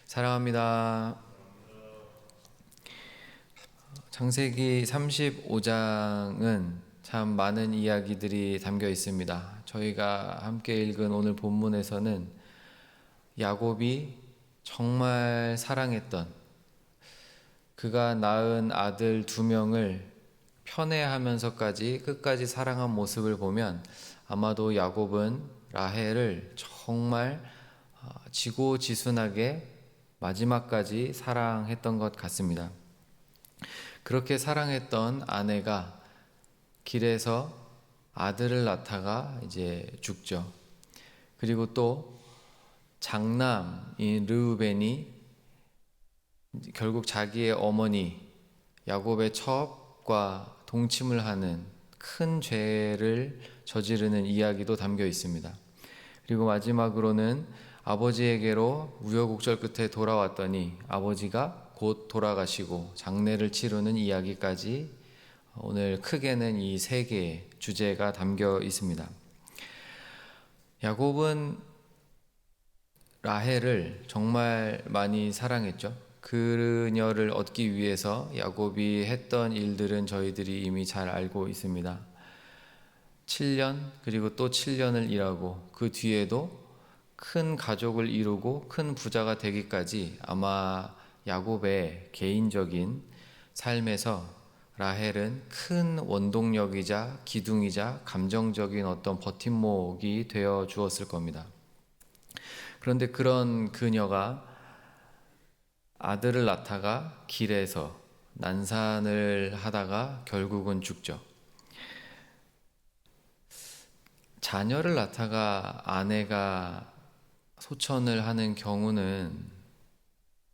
사랑합니다. 창세기 35장은 참 많은 이야기들이 담겨 있습니다. 저희가 함께 읽은 오늘 본문에서는 야곱이 정말 사랑했던, 그가 낳은 아들 2명을 편애하면서까지 끝까지 사랑한 모습을 보면 아마도 야곱은 라헬을 정말 지고지순하게 마지막까지 사랑했던 것 같습니다. 그렇게 사랑했던 아내가 길에서 아들을 낳다가 이제 죽죠. 그리고 또 장남인 르우벤이 결국 자기의 어머니 야곱의 첩과 동침을 하는 큰 죄를 저지르는 이야기도 담겨 있습니다. 그리고 마지막으로는 아버지에게로 우여곡절 끝에 돌아왔더니 아버지가 곧 돌아가시고 장례를 치르는 이야기까지 오늘 크게는 이 3개의 주제가 담겨 있습니다. 야곱은 라헬을 정말 많이 사랑했죠. 그녀를 얻기 위해서 야곱이 했던 일들은 저희들이 이미 잘 알고 있습니다. 7년 그리고 또 7년을 일하고 그 뒤에도 큰 가족을 이루고 큰 부자가 되기까지 아마 야곱의 개인적인 삶에서 라헬은 큰 원동력이자 기둥이자 감정적인 어떤 버팀목이 되어 주었을 겁니다. 그런데 그런 그녀가 아들을 낳다가 길에서 난산을 하다가 결국은 죽죠. 자녀를 낳다가 아내가 소천을 하는 경우는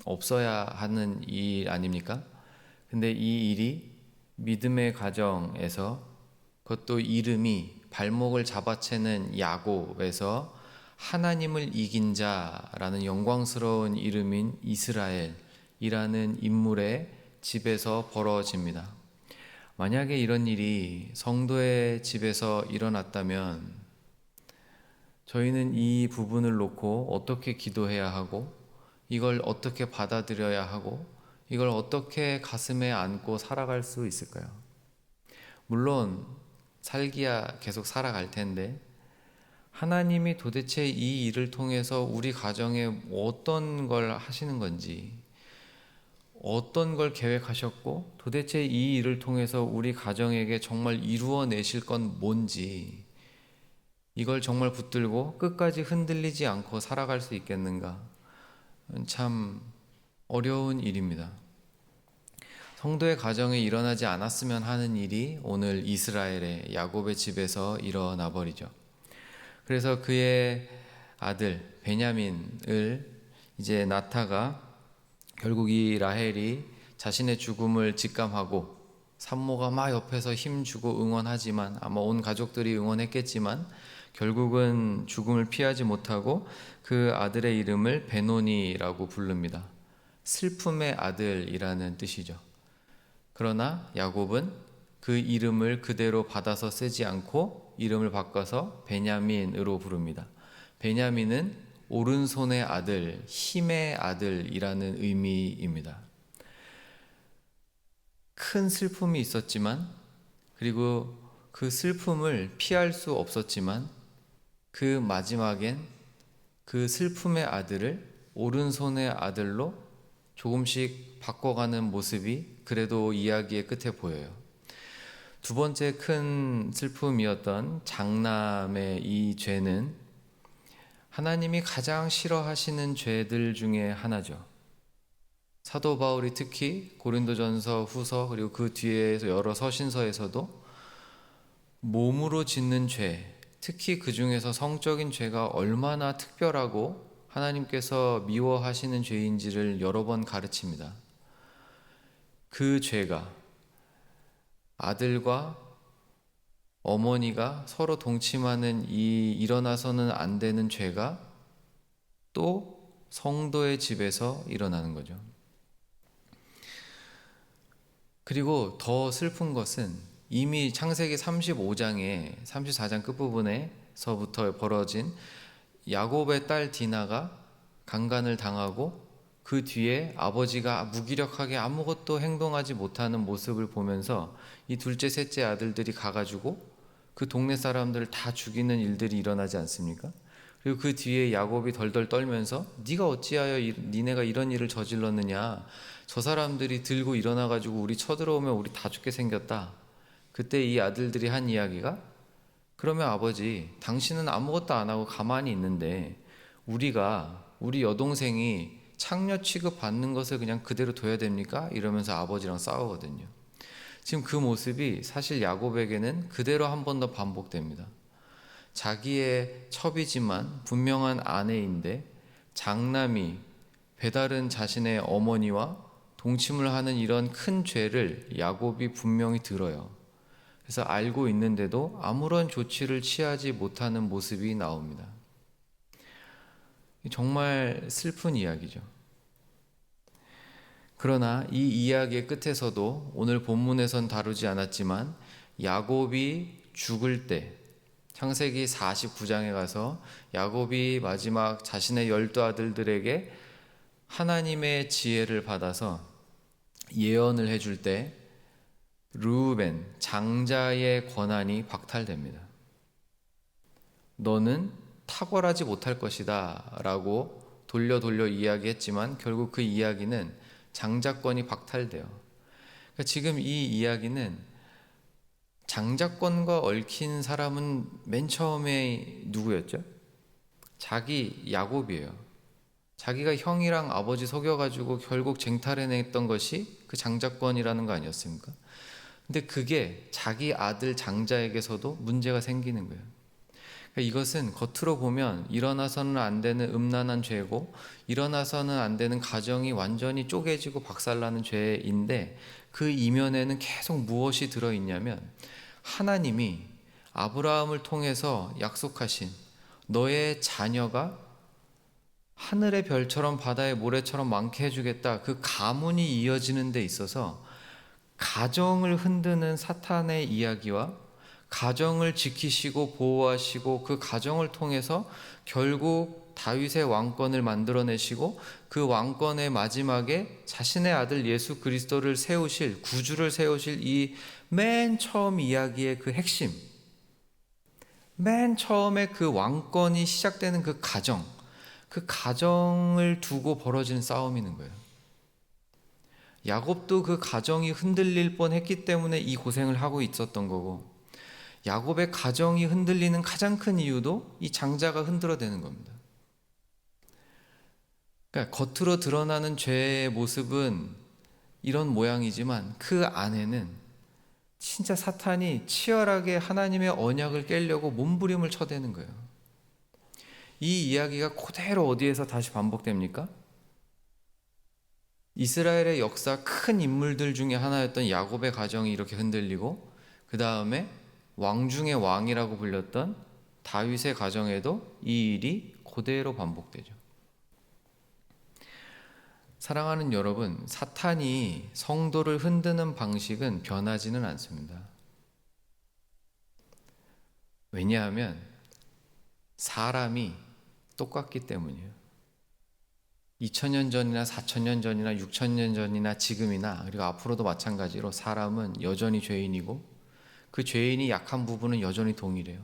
없어야 하는 일 아닙니까? 근데 이 일이 믿음의 가정에서, 그것도 이름이 발목을 잡아채는 야곱에서 하나님을 이긴 자라는 영광스러운 이름인 이스라엘이라는 인물의 집에서 벌어집니다. 만약에 이런 일이 성도의 집에서 일어났다면 저희는 이 부분을 놓고 어떻게 기도해야 하고, 이걸 어떻게 받아들여야 하고, 이걸 어떻게 가슴에 안고 살아갈 수 있을까요? 물론 살기야 계속 살아갈 텐데 하나님이 도대체 이 일을 통해서 우리 가정에 어떤 걸 하시는 건지, 어떤 걸 계획하셨고 도대체 이 일을 통해서 우리 가정에게 정말 이루어내실 건 뭔지, 이걸 정말 붙들고 끝까지 흔들리지 않고 살아갈 수 있겠는가? 참 어려운 일입니다. 성도의 가정에 일어나지 않았으면 하는 일이 오늘 이스라엘의 야곱의 집에서 일어나 버리죠. 그래서 그의 아들 베냐민을 이제 낳다가 결국 이 라헬이 자신의 죽음을 직감하고 산모가 막 옆에서 힘주고 응원하지만, 아마 온 가족들이 응원했겠지만 결국은 죽음을 피하지 못하고 그 아들의 이름을 베노니라고 부릅니다. 슬픔의 아들이라는 뜻이죠. 그러나 야곱은 그 이름을 그대로 받아서 쓰지 않고 이름을 바꿔서 베냐민으로 부릅니다. 베냐민은 오른손의 아들, 힘의 아들이라는 의미입니다. 큰 슬픔이 있었지만, 그리고 그 슬픔을 피할 수 없었지만 그 마지막엔 그 슬픔의 아들을 오른손의 아들로 조금씩 바꿔가는 모습이 그래도 이야기의 끝에 보여요. 두 번째 큰 슬픔이었던 장남의 이 죄는 하나님이 가장 싫어하시는 죄들 중에 하나죠. 사도 바울이 특히 고린도전서, 후서, 그리고 그 뒤에서 여러 서신서에서도 몸으로 짓는 죄, 특히 그 중에서 성적인 죄가 얼마나 특별하고 하나님께서 미워하시는 죄인지를 여러 번 가르칩니다. 그 죄가 아들과 어머니가 서로 동침하는 이 일어나서는 안 되는 죄가 또 성도의 집에서 일어나는 거죠. 그리고 더 슬픈 것은 이미 창세기 35장에 34장 끝부분에서부터 벌어진 야곱의 딸 디나가 강간을 당하고 그 뒤에 아버지가 무기력하게 아무것도 행동하지 못하는 모습을 보면서 이 둘째 셋째 아들들이 가가지고 그 동네 사람들을 다 죽이는 일들이 일어나지 않습니까? 그리고 그 뒤에 야곱이 덜덜 떨면서 네가 어찌하여 니네가 이런 일을 저질렀느냐, 저 사람들이 들고 일어나가지고 우리 쳐들어오면 우리 다 죽게 생겼다. 그때 이 아들들이 한 이야기가, 그러면 아버지, 당신은 아무것도 안 하고 가만히 있는데 우리 여동생이 창녀 취급 받는 것을 그냥 그대로 둬야 됩니까? 이러면서 아버지랑 싸우거든요. 지금 그 모습이 사실 야곱에게는 그대로 한 번 더 반복됩니다. 자기의 첩이지만 분명한 아내인데 장남이 배다른 자신의 어머니와 동침을 하는 이런 큰 죄를 야곱이 분명히 들어요. 그래서 알고 있는데도 아무런 조치를 취하지 못하는 모습이 나옵니다. 정말 슬픈 이야기죠. 그러나 이 이야기의 끝에서도 오늘 본문에선 다루지 않았지만 야곱이 죽을 때 창세기 49장에 가서 야곱이 마지막 자신의 12아들들에게 하나님의 지혜를 받아서 예언을 해줄 때 르우벤 장자의 권한이 박탈됩니다. 너는 탁월하지 못할 것이다 라고 돌려 이야기했지만 결국 그 이야기는 장자권이 박탈돼요. 그러니까 지금 이 이야기는 장자권과 얽힌 사람은 맨 처음에 누구였죠? 자기 야곱이에요. 자기가 형이랑 아버지 속여가지고 결국 쟁탈해냈던 것이 그 장자권이라는 거 아니었습니까? 근데 그게 자기 아들 장자에게서도 문제가 생기는 거예요. 그러니까 이것은 겉으로 보면 일어나서는 안 되는 음란한 죄고 일어나서는 안 되는 가정이 완전히 쪼개지고 박살나는 죄인데 그 이면에는 계속 무엇이 들어있냐면 하나님이 아브라함을 통해서 약속하신 너의 자녀가 하늘의 별처럼 바다의 모래처럼 많게 해주겠다, 그 가문이 이어지는 데 있어서 가정을 흔드는 사탄의 이야기와 가정을 지키시고 보호하시고 그 가정을 통해서 결국 다윗의 왕권을 만들어내시고 그 왕권의 마지막에 자신의 아들 예수 그리스도를 세우실, 구주를 세우실 이 맨 처음 이야기의 그 핵심, 맨 처음에 그 왕권이 시작되는 그 가정을 두고 벌어지는 싸움이 있는 거예요. 야곱도 그 가정이 흔들릴 뻔했기 때문에 이 고생을 하고 있었던 거고, 야곱의 가정이 흔들리는 가장 큰 이유도 이 장자가 흔들어대는 겁니다. 그러니까 겉으로 드러나는 죄의 모습은 이런 모양이지만 그 안에는 진짜 사탄이 치열하게 하나님의 언약을 깨려고 몸부림을 쳐대는 거예요. 이 이야기가 그대로 어디에서 다시 반복됩니까? 이스라엘의 역사 큰 인물들 중에 하나였던 야곱의 가정이 이렇게 흔들리고, 그 다음에 왕 중의 왕이라고 불렸던 다윗의 가정에도 이 일이 그대로 반복되죠. 사랑하는 여러분, 사탄이 성도를 흔드는 방식은 변하지는 않습니다. 왜냐하면 사람이 똑같기 때문이에요. 2000년 전이나 4000년 전이나 6000년 전이나 지금이나 그리고 앞으로도 마찬가지로 사람은 여전히 죄인이고 그 죄인이 약한 부분은 여전히 동일해요.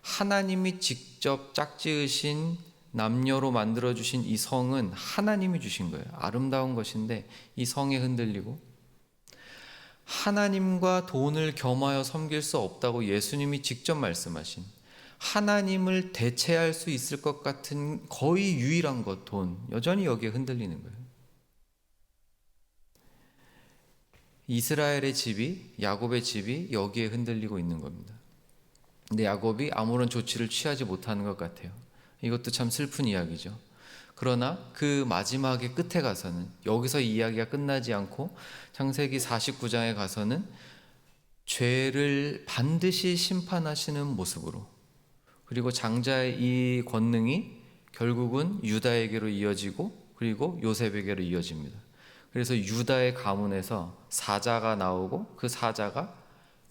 하나님이 직접 짝지으신 남녀로 만들어주신 이 성은 하나님이 주신 거예요. 아름다운 것인데 이 성에 흔들리고, 하나님과 돈을 겸하여 섬길 수 없다고 예수님이 직접 말씀하신, 하나님을 대체할 수 있을 것 같은 거의 유일한 것, 돈, 여전히 여기에 흔들리는 거예요. 이스라엘의 집이, 야곱의 집이 여기에 흔들리고 있는 겁니다. 근데 야곱이 아무런 조치를 취하지 못하는 것 같아요. 이것도 참 슬픈 이야기죠. 그러나 그 마지막의 끝에 가서는, 여기서 이 이야기가 끝나지 않고 창세기 49장에 가서는 죄를 반드시 심판하시는 모습으로, 그리고 장자의 이 권능이 결국은 유다에게로 이어지고 그리고 요셉에게로 이어집니다. 그래서 유다의 가문에서 사자가 나오고 그 사자가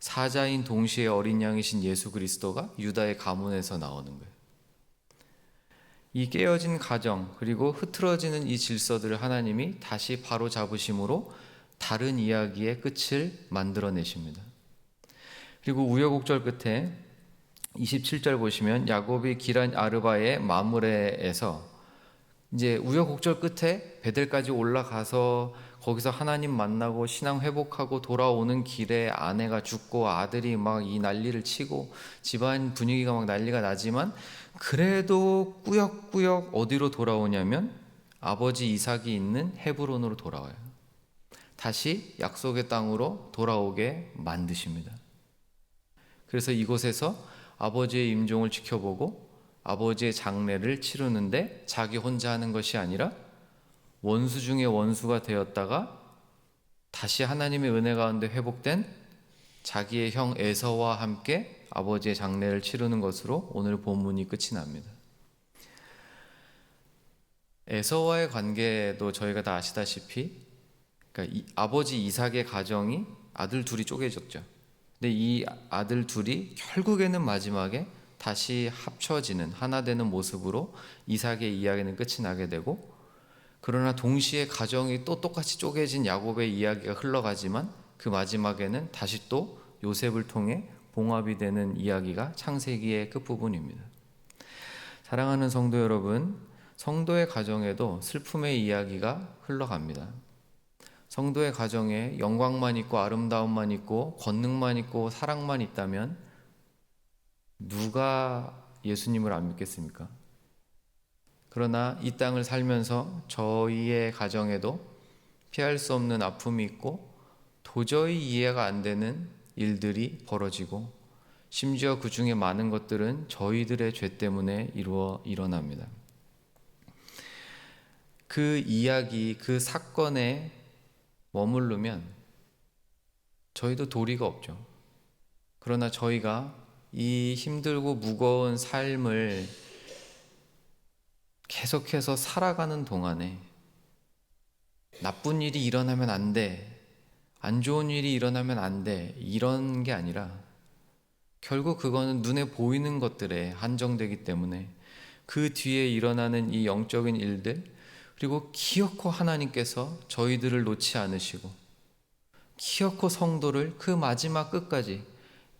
사자인 동시에 어린 양이신 예수 그리스도가 유다의 가문에서 나오는 거예요. 이 깨어진 가정 그리고 흐트러지는 이 질서들을 하나님이 다시 바로 잡으심으로 다른 이야기의 끝을 만들어내십니다. 그리고 우여곡절 끝에 27절 보시면 야곱이 기란 아르바의 마므레에서 이제 우여곡절 끝에 베델까지 올라가서 거기서 하나님 만나고 신앙 회복하고 돌아오는 길에 아내가 죽고 아들이 막 이 난리를 치고 집안 분위기가 막 난리가 나지만 그래도 꾸역꾸역 어디로 돌아오냐면 아버지 이삭이 있는 헤브론으로 돌아와요. 다시 약속의 땅으로 돌아오게 만드십니다. 그래서 이곳에서 아버지의 임종을 지켜보고 아버지의 장례를 치르는데 자기 혼자 하는 것이 아니라 원수 중에 원수가 되었다가 다시 하나님의 은혜 가운데 회복된 자기의 형 에서와 함께 아버지의 장례를 치르는 것으로 오늘 본문이 끝이 납니다. 에서와의 관계도 저희가 다 아시다시피 그러니까 아버지 이삭의 가정이 아들 둘이 쪼개졌죠. 근데 이 아들 둘이 결국에는 마지막에 다시 합쳐지는 하나 되는 모습으로 이삭의 이야기는 끝이 나게 되고, 그러나 동시에 가정이 또 똑같이 쪼개진 야곱의 이야기가 흘러가지만 그 마지막에는 다시 또 요셉을 통해 봉합이 되는 이야기가 창세기의 끝부분입니다. 사랑하는 성도 여러분, 성도의 가정에도 슬픔의 이야기가 흘러갑니다. 성도의 가정에 영광만 있고 아름다움만 있고 권능만 있고 사랑만 있다면 누가 예수님을 안 믿겠습니까? 그러나 이 땅을 살면서 저희의 가정에도 피할 수 없는 아픔이 있고 도저히 이해가 안 되는 일들이 벌어지고 심지어 그 중에 많은 것들은 저희들의 죄 때문에 일어납니다. 그 이야기, 그 사건에 머무르면 저희도 도리가 없죠. 그러나 저희가 이 힘들고 무거운 삶을 계속해서 살아가는 동안에 나쁜 일이 일어나면 안 돼, 안 좋은 일이 일어나면 안 돼, 이런 게 아니라 결국 그거는 눈에 보이는 것들에 한정되기 때문에 그 뒤에 일어나는 이 영적인 일들, 그리고 기어코 하나님께서 저희들을 놓지 않으시고 기어코 성도를 그 마지막 끝까지,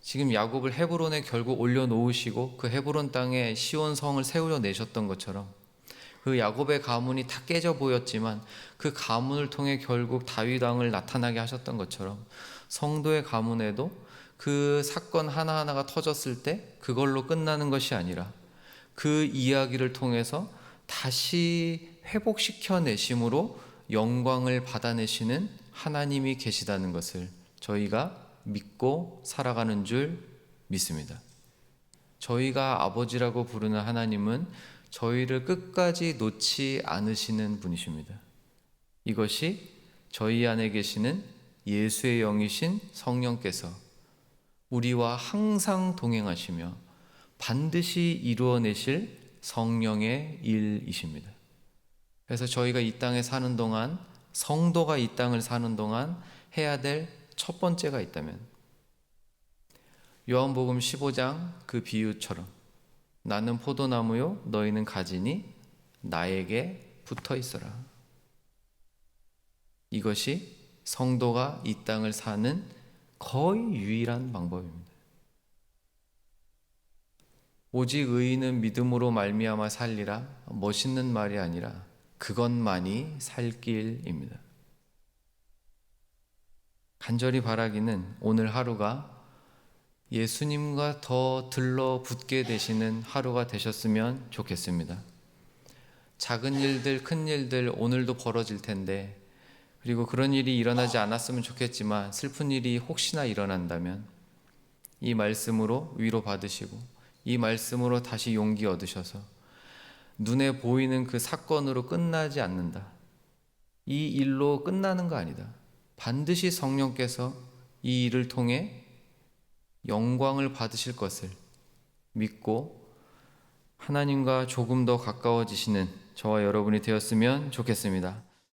지금 야곱을 헤브론에 결국 올려놓으시고 그 헤브론 땅에 시온 성을 세우려 내셨던 것처럼 그 야곱의 가문이 다 깨져 보였지만 그 가문을 통해 결국 다윗 왕을 나타나게 하셨던 것처럼 성도의 가문에도 그 사건 하나하나가 터졌을 때 그걸로 끝나는 것이 아니라 그 이야기를 통해서 다시 회복시켜 내심으로 영광을 받아내시는 하나님이 계시다는 것을 저희가 믿고 살아가는 줄 믿습니다. 저희가 아버지라고 부르는 하나님은 저희를 끝까지 놓지 않으시는 분이십니다. 이것이 저희 안에 계시는 예수의 영이신 성령께서 우리와 항상 동행하시며 반드시 이루어내실 성령의 일이십니다. 그래서 저희가 이 땅에 사는 동안, 성도가 이 땅을 사는 동안 해야 될 첫 번째가 있다면 요한복음 15장 그 비유처럼 나는 포도나무요 너희는 가지니 나에게 붙어 있어라. 이것이 성도가 이 땅을 사는 거의 유일한 방법입니다. 오직 의인은 믿음으로 말미암아 살리라, 멋있는 말이 아니라 그것만이 살 길입니다. 간절히 바라기는 오늘 하루가 예수님과 더 들러붙게 되시는 하루가 되셨으면 좋겠습니다. 작은 일들, 큰 일들 오늘도 벌어질 텐데, 그리고 그런 일이 일어나지 않았으면 좋겠지만 슬픈 일이 혹시나 일어난다면 이 말씀으로 위로받으시고 이 말씀으로 다시 용기 얻으셔서 눈에 보이는 그 사건으로 끝나지 않는다, 이 일로 끝나는 거 아니다, 반드시 성령께서 이 일을 통해 영광을 받으실 것을 믿고 하나님과 조금 더 가까워지시는 저와 여러분이 되었으면 좋겠습니다.